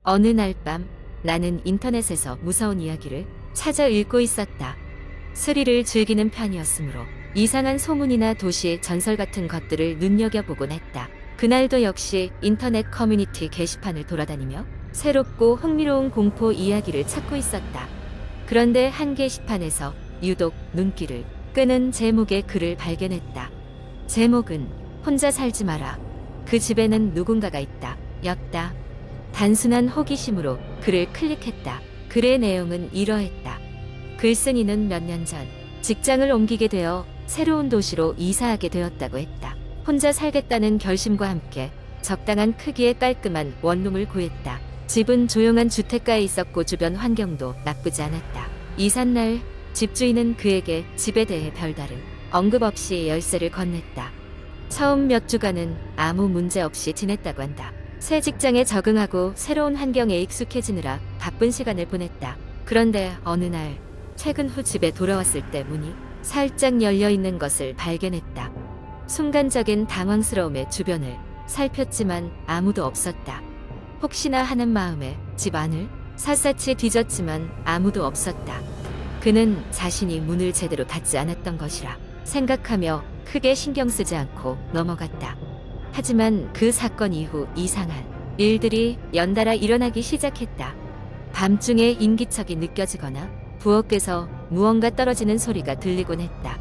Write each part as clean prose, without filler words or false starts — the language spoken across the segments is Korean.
어느 날 밤 나는 인터넷에서 무서운 이야기를 찾아 읽고 있었다. 스릴을 즐기는 편이었으므로 이상한 소문이나 도시의 전설 같은 것들을 눈여겨보곤 했다. 그날도 역시 인터넷 커뮤니티 게시판을 돌아다니며 새롭고 흥미로운 공포 이야기를 찾고 있었다. 그런데 한 게시판에서 유독 눈길을 끄는 제목의 글을 발견했다. 제목은 혼자 살지 마라. 그 집에는 누군가가 있다. 였다. 단순한 호기심으로 글을 클릭했다. 글의 내용은 이러했다. 글쓴이는 몇 년 전 직장을 옮기게 되어 새로운 도시로 이사하게 되었다고 했다. 혼자 살겠다는 결심과 함께 적당한 크기의 깔끔한 원룸을 구했다. 집은 조용한 주택가에 있었고 주변 환경도 나쁘지 않았다. 이삿날 집주인은 그에게 집에 대해 별다른 언급 없이 열쇠를 건넸다. 처음 몇 주간은 아무 문제 없이 지냈다고 한다. 새 직장에 적응하고 새로운 환경에 익숙해지느라 바쁜 시간을 보냈다. 그런데 어느 날 퇴근 후 집에 돌아왔을 때 문이 살짝 열려 있는 것을 발견했다. 순간적인 당황스러움에 주변을 살폈지만 아무도 없었다. 혹시나 하는 마음에 집 안을 샅샅이 뒤졌지만 아무도 없었다. 그는 자신이 문을 제대로 닫지 않았던 것이라 생각하며 크게 신경 쓰지 않고 넘어갔다. 하지만 그 사건 이후 이상한 일들이 연달아 일어나기 시작했다. 밤중에 인기척이 느껴지거나 부엌에서 무언가 떨어지는 소리가 들리곤 했다.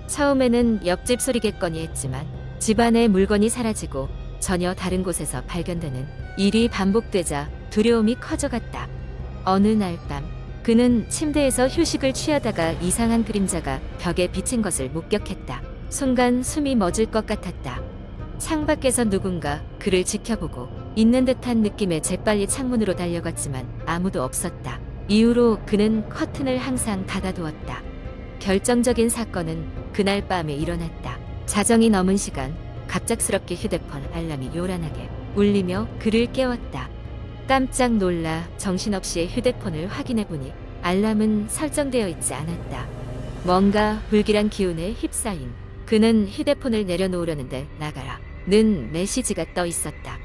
처음에는 옆집 소리겠거니 했지만 집안의 물건이 사라지고 전혀 다른 곳에서 발견되는 일이 반복되자 두려움이 커져갔다. 어느 날 밤 그는 침대에서 휴식을 취하다가 이상한 그림자가 벽에 비친 것을 목격했다. 순간 숨이 멎을 것 같았다. 창밖에서 누군가 그를 지켜보고 있는 듯한 느낌에 재빨리 창문으로 달려갔지만 아무도 없었다. 이후로 그는 커튼을 항상 닫아두었다. 결정적인 사건은 그날 밤에 일어났다. 자정이 넘은 시간 갑작스럽게 휴대폰 알람이 요란하게 울리며 그를 깨웠다. 깜짝 놀라 정신없이 휴대폰을 확인해보니 알람은 설정되어 있지 않았다. 뭔가 불길한 기운에 휩싸인 그는 휴대폰을 내려놓으려는데 나가라는 메시지가 떠 있었다.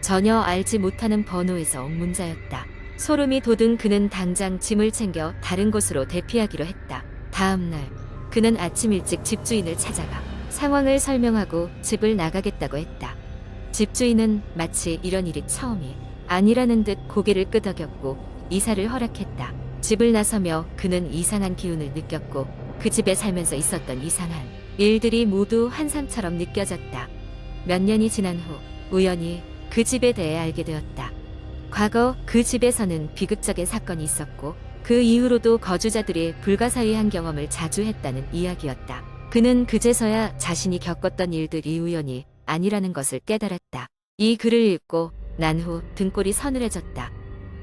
전혀 알지 못하는 번호에서 온 문자였다. 소름이 돋은 그는 당장 짐을 챙겨 다른 곳으로 대피하기로 했다. 다음 날 그는 아침 일찍 집주인을 찾아가 상황을 설명하고 집을 나가겠다고 했다. 집주인은 마치 이런 일이 처음이 아니라는 듯 고개를 끄덕였고 이사를 허락했다. 집을 나서며 그는 이상한 기운을 느꼈고 그 집에 살면서 있었던 이상한 일들이 모두 환상처럼 느껴졌다. 몇 년이 지난 후 우연히 그 집에 대해 알게 되었다. 과거 그 집에서는 비극적인 사건이 있었고 그 이후로도 거주자들이 불가사의한 경험을 자주 했다는 이야기였다. 그는 그제서야 자신이 겪었던 일들이 우연이 아니라는 것을 깨달았다. 이 글을 읽고 난 후 등골이 서늘해졌다.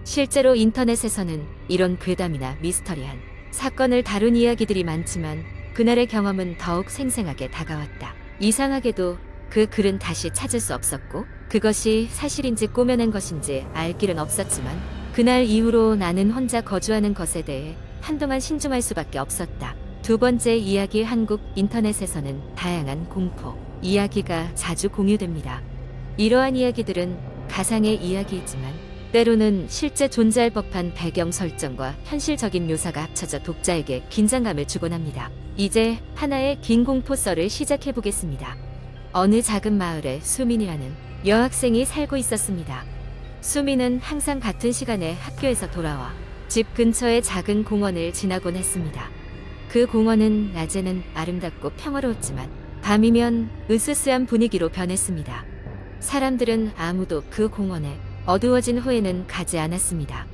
실제로 인터넷에서는 이런 괴담이나 미스터리한 사건을 다룬 이야기들이 많지만 그날의 경험은 더욱 생생하게 다가왔다. 이상하게도 그 글은 다시 찾을 수 없었고 그것이 사실인지 꾸며낸 것인지 알 길은 없었지만 그날 이후로 나는 혼자 거주하는 것에 대해 한동안 신중할 수밖에 없었다. 두 번째 이야기. 한국 인터넷에서는 다양한 공포 이야기가 자주 공유됩니다. 이러한 이야기들은 가상의 이야기이지만 때로는 실제 존재할 법한 배경 설정과 현실적인 묘사가 합쳐져 독자에게 긴장감을 주곤 합니다. 이제 하나의 긴 공포썰을 시작해 보겠습니다. 어느 작은 마을에 수민이라는 여학생이 살고 있었습니다. 수민은 항상 같은 시간에 학교에서 돌아와 집 근처의 작은 공원을 지나곤 했습니다. 그 공원은 낮에는 아름답고 평화로웠지만 밤이면 으스스한 분위기로 변했습니다. 사람들은 아무도 그 공원에 어두워진 후에는 가지 않았습니다.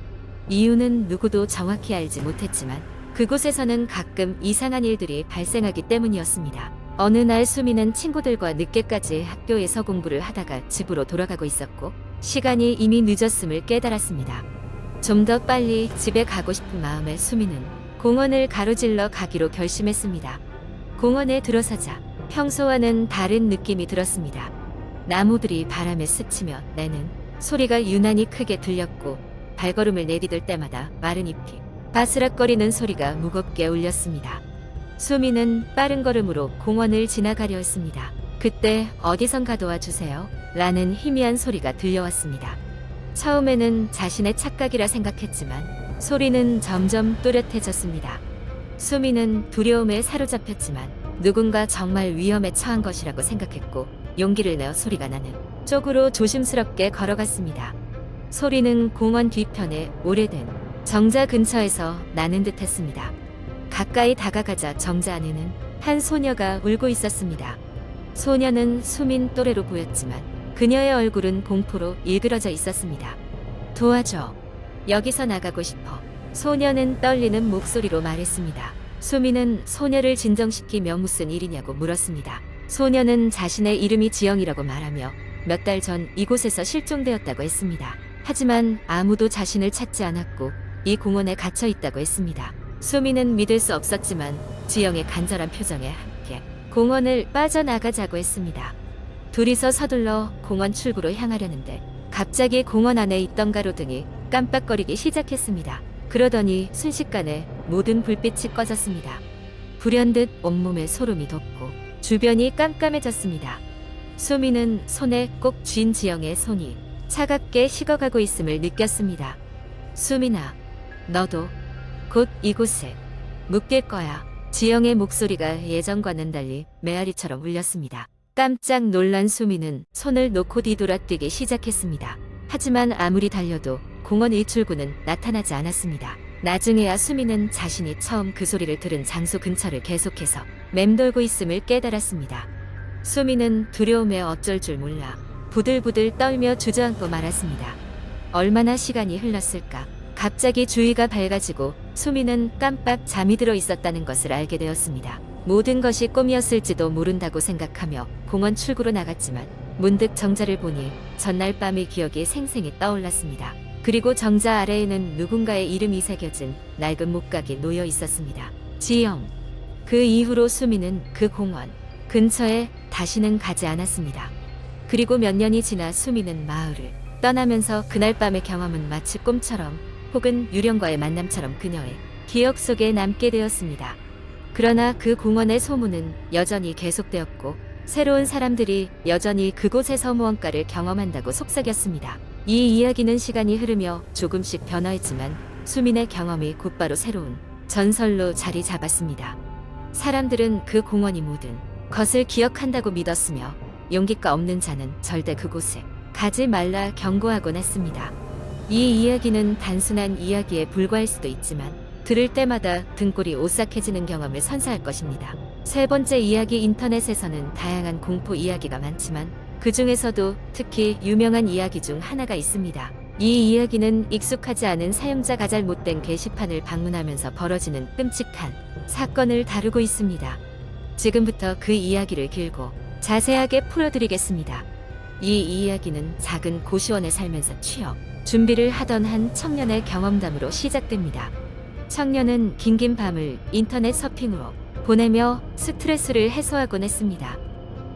이유는 누구도 정확히 알지 못했지만 그곳에서는 가끔 이상한 일들이 발생하기 때문이었습니다. 어느 날 수민은 친구들과 늦게까지 학교에서 공부를 하다가 집으로 돌아가고 있었고 시간이 이미 늦었음을 깨달았습니다. 좀 더 빨리 집에 가고 싶은 마음에 수민은 공원을 가로질러 가기로 결심했습니다. 공원에 들어서자 평소와는 다른 느낌이 들었습니다. 나무들이 바람에 스치며 내는 소리가 유난히 크게 들렸고 발걸음을 내디딜 때마다 마른 잎이 바스락거리는 소리가 무겁게 울렸습니다. 수민은 빠른 걸음으로 공원을 지나가려 했습니다. 그때 어디선가 도와주세요 라는 희미한 소리가 들려왔습니다. 처음에는 자신의 착각이라 생각했지만 소리는 점점 또렷해졌습니다. 수미는 두려움에 사로잡혔지만 누군가 정말 위험에 처한 것이라고 생각했고 용기를 내어 소리가 나는 쪽으로 조심스럽게 걸어갔습니다. 소리는 공원 뒤편에 오래된 정자 근처에서 나는 듯했습니다. 가까이 다가가자 정자 안에는 한 소녀가 울고 있었습니다. 소녀는 수민 또래로 보였지만 그녀의 얼굴은 공포로 일그러져 있었습니다. 도와줘. 여기서 나가고 싶어. 소녀는 떨리는 목소리로 말했습니다. 수민은 소녀를 진정시키며 무슨 일이냐고 물었습니다. 소녀는 자신의 이름이 지영이라고 말하며 몇 달 전 이곳에서 실종되었다고 했습니다. 하지만 아무도 자신을 찾지 않았고 이 공원에 갇혀 있다고 했습니다. 수민은 믿을 수 없었지만 지영의 간절한 표정에 함께 공원을 빠져나가자고 했습니다. 둘이서 서둘러 공원 출구로 향하려는데 갑자기 공원 안에 있던 가로등이 깜빡거리기 시작했습니다. 그러더니 순식간에 모든 불빛이 꺼졌습니다. 불현듯 온몸에 소름이 돋고 주변이 깜깜해졌습니다. 수미는 손에 꼭 쥔 지영의 손이 차갑게 식어가고 있음을 느꼈습니다. 수민아, 너도 곧 이곳에 묶일 거야. 지영의 목소리가 예전과는 달리 메아리처럼 울렸습니다. 깜짝 놀란 수미는 손을 놓고 뒤돌아뛰기 시작했습니다. 하지만 아무리 달려도 공원 일출구는 나타나지 않았습니다. 나중에야 수미는 자신이 처음 그 소리를 들은 장소 근처를 계속해서 맴돌고 있음을 깨달았습니다. 수미는 두려움에 어쩔 줄 몰라 부들부들 떨며 주저앉고 말았습니다. 얼마나 시간이 흘렀을까. 갑자기 주위가 밝아지고 수미는 깜빡 잠이 들어 있었다는 것을 알게 되었습니다. 모든 것이 꿈이었을지도 모른다고 생각하며 공원 출구로 나갔지만 문득 정자를 보니 전날 밤의 기억이 생생히 떠올랐습니다. 그리고 정자 아래에는 누군가의 이름이 새겨진 낡은 목각이 놓여 있었습니다. 지영. 그 이후로 수미는 그 공원 근처에 다시는 가지 않았습니다. 그리고 몇 년이 지나 수미는 마을을 떠나면서 그날 밤의 경험은 마치 꿈처럼 혹은 유령과의 만남처럼 그녀의 기억 속에 남게 되었습니다. 그러나 그 공원의 소문은 여전히 계속되었고 새로운 사람들이 여전히 그곳에서 무언가를 경험한다고 속삭였습니다. 이 이야기는 시간이 흐르며 조금씩 변화했지만 수민의 경험이 곧바로 새로운 전설로 자리 잡았습니다. 사람들은 그 공원이 모든 것을 기억한다고 믿었으며 용기가 없는 자는 절대 그곳에 가지 말라 경고하곤 했습니다. 이 이야기는 단순한 이야기에 불과할 수도 있지만 들을 때마다 등골이 오싹해지는 경험을 선사할 것입니다. 세 번째 이야기. 인터넷에서는 다양한 공포 이야기가 많지만 그 중에서도 특히 유명한 이야기 중 하나가 있습니다. 이 이야기는 익숙하지 않은 사용자가 잘못된 게시판을 방문하면서 벌어지는 끔찍한 사건을 다루고 있습니다. 지금부터 그 이야기를 길고 자세하게 풀어드리겠습니다. 이 이야기는 작은 고시원에 살면서 취업 준비를 하던 한 청년의 경험담으로 시작됩니다. 청년은 긴긴 밤을 인터넷 서핑으로 보내며 스트레스를 해소하곤 했습니다.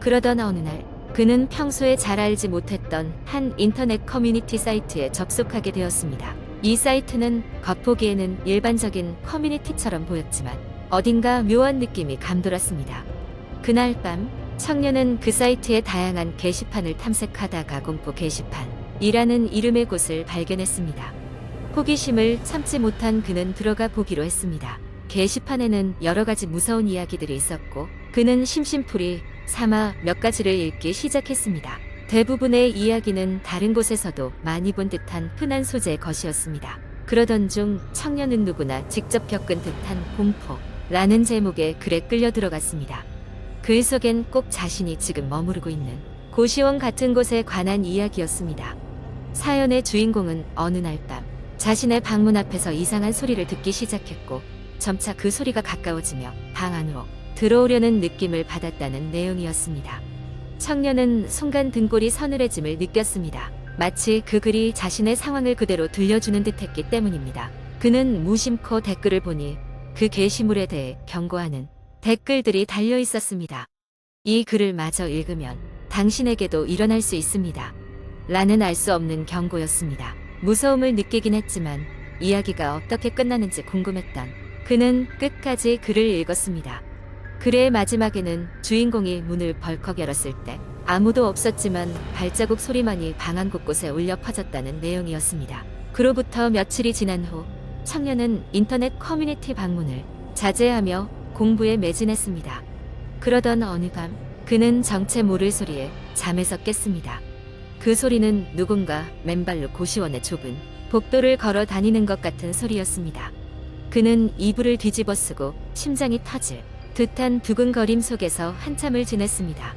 그러던 어느 날 그는 평소에 잘 알지 못했던 한 인터넷 커뮤니티 사이트에 접속하게 되었습니다. 이 사이트는 겉보기에는 일반적인 커뮤니티처럼 보였지만 어딘가 묘한 느낌이 감돌았습니다. 그날 밤 청년은 그 사이트의 다양한 게시판을 탐색하다가 공포 게시판이라는 이름의 곳을 발견했습니다. 호기심을 참지 못한 그는 들어가 보기로 했습니다. 게시판에는 여러 가지 무서운 이야기들이 있었고 그는 심심풀이 삼아 몇 가지를 읽기 시작했습니다. 대부분의 이야기는 다른 곳에서도 많이 본 듯한 흔한 소재의 것이었습니다. 그러던 중 청년은 누구나 직접 겪은 듯한 공포라는 제목의 글에 끌려 들어갔습니다. 글 속엔 꼭 자신이 지금 머무르고 있는 고시원 같은 곳에 관한 이야기였습니다. 사연의 주인공은 어느 날 밤 자신의 방문 앞에서 이상한 소리를 듣기 시작했고 점차 그 소리가 가까워지며 방 안으로 들어오려는 느낌을 받았다는 내용이었습니다. 청년은 순간 등골이 서늘해짐을 느꼈습니다. 마치 그 글이 자신의 상황을 그대로 들려주는 듯했기 때문입니다. 그는 무심코 댓글을 보니 그 게시물에 대해 경고하는 댓글들이 달려 있었습니다. 이 글을 마저 읽으면 당신에게도 일어날 수 있습니다. 라는 알 수 없는 경고였습니다. 무서움을 느끼긴 했지만 이야기가 어떻게 끝나는지 궁금했던 그는 끝까지 글을 읽었습니다. 글의 마지막에는 주인공이 문을 벌컥 열었을 때 아무도 없었지만 발자국 소리만이 방 안 곳곳에 울려 퍼졌다는 내용이었습니다. 그로부터 며칠이 지난 후 청년은 인터넷 커뮤니티 방문을 자제하며 공부에 매진했습니다. 그러던 어느 밤 그는 정체 모를 소리에 잠에서 깼습니다. 그 소리는 누군가 맨발로 고시원의 좁은 복도를 걸어 다니는 것 같은 소리였습니다. 그는 이불을 뒤집어 쓰고 심장이 터질 듯한 두근거림 속에서 한참을 지냈습니다.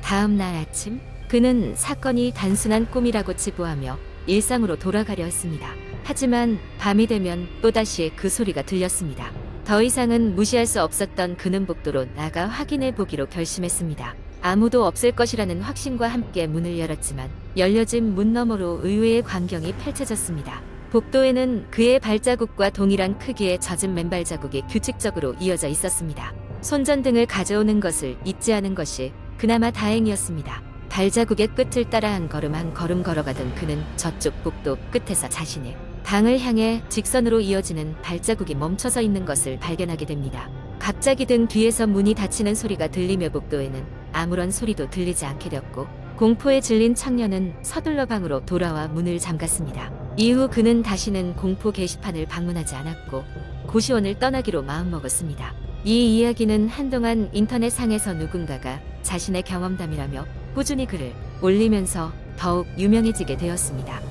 다음 날 아침 그는 사건이 단순한 꿈이라고 치부하며 일상으로 돌아가려 했습니다. 하지만 밤이 되면 또다시 그 소리가 들렸습니다. 더 이상은 무시할 수 없었던 그는 복도로 나가 확인해 보기로 결심했습니다. 아무도 없을 것이라는 확신과 함께 문을 열었지만 열려진 문 너머로 의외의 광경이 펼쳐졌습니다. 복도에는 그의 발자국과 동일한 크기의 젖은 맨발 자국이 규칙적으로 이어져 있었습니다. 손전등을 가져오는 것을 잊지 않은 것이 그나마 다행이었습니다. 발자국의 끝을 따라 한 걸음 걸어가던 그는 저쪽 복도 끝에서 자신의 방을 향해 직선으로 이어지는 발자국이 멈춰서 있는 것을 발견하게 됩니다. 갑자기 등 뒤에서 문이 닫히는 소리가 들리며 복도에는 아무런 소리도 들리지 않게 되었고 공포에 질린 청년은 서둘러 방으로 돌아와 문을 잠갔습니다. 이후 그는 다시는 공포 게시판을 방문하지 않았고 고시원을 떠나기로 마음먹었습니다. 이 이야기는 한동안 인터넷상에서 누군가가 자신의 경험담이라며 꾸준히 글을 올리면서 더욱 유명해지게 되었습니다.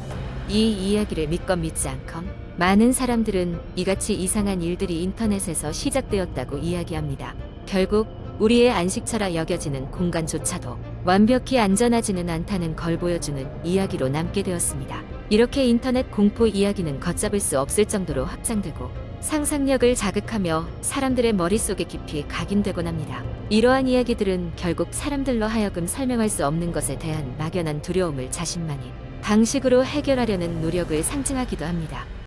이 이야기를 믿건 믿지 않건 많은 사람들은 이같이 이상한 일들이 인터넷에서 시작되었다고 이야기합니다. 결국 우리의 안식처라 여겨지는 공간조차도 완벽히 안전하지는 않다는 걸 보여주는 이야기로 남게 되었습니다. 이렇게 인터넷 공포 이야기는 걷잡을 수 없을 정도로 확장되고 상상력을 자극하며 사람들의 머릿속에 깊이 각인되곤 합니다. 이러한 이야기들은 결국 사람들로 하여금 설명할 수 없는 것에 대한 막연한 두려움을 자신만의 방식으로 해결하려는 노력을 상징하기도 합니다.